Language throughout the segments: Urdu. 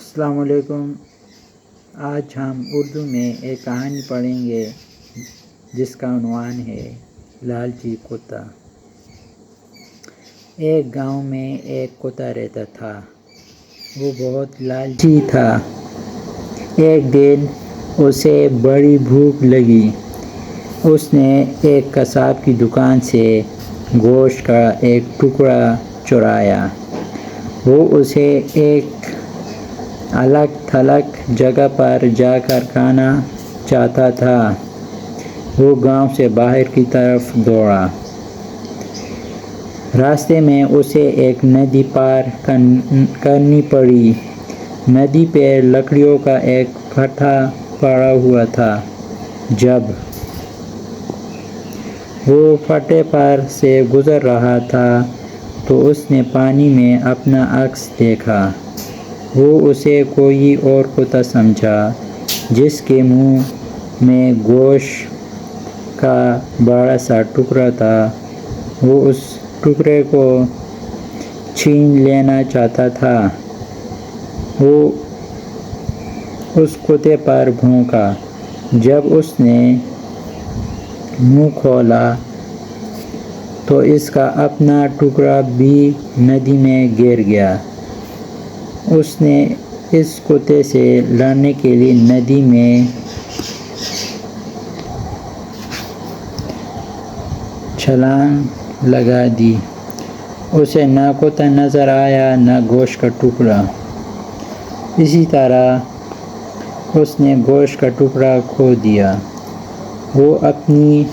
السلام علیکم۔ آج ہم اردو میں ایک کہانی پڑھیں گے جس کا عنوان ہے لالچی کتا۔ ایک گاؤں میں ایک کتا رہتا تھا۔ وہ بہت لالچی تھا۔ ایک دن اسے بڑی بھوک لگی۔ اس نے ایک قصاب کی دکان سے گوشت کا ایک ٹکڑا چرایا۔ وہ اسے ایک الگ تھلگ جگہ پر جا کر کھانا چاہتا تھا۔ وہ گاؤں سے باہر کی طرف دوڑا۔ راستے میں اسے ایک ندی پار کرنی پڑی۔ ندی پہ لکڑیوں کا ایک بھٹا پڑا ہوا تھا۔ جب وہ بھٹے پر سے گزر رہا تھا تو اس نے پانی میں اپنا عکس دیکھا۔ وہ اسے کوئی اور کتا سمجھا جس کے منہ میں گوشت کا بڑا سا ٹکڑا تھا۔ وہ اس ٹکڑے کو چھین لینا چاہتا تھا۔ وہ اس کتے پر بھونکا۔ جب اس نے منہ کھولا تو اس کا اپنا ٹکڑا بھی ندی میں گر گیا۔ اس نے اس کتے سے لڑنے کے لیے ندی میں چھلانگ لگا دی۔ اسے نہ کتا نظر آیا نہ گوشت کا ٹکڑا۔ اسی طرح اس نے گوشت کا ٹکڑا کھو دیا۔ وہ اپنی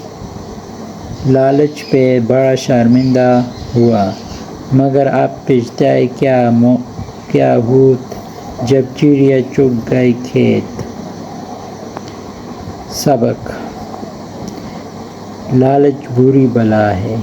لالچ پہ بڑا شرمندہ ہوا، مگر اب پچھتائے کیا ہوت جب چڑیا چگ گئی کھیت۔ سبق: لالچ بری بلا ہے۔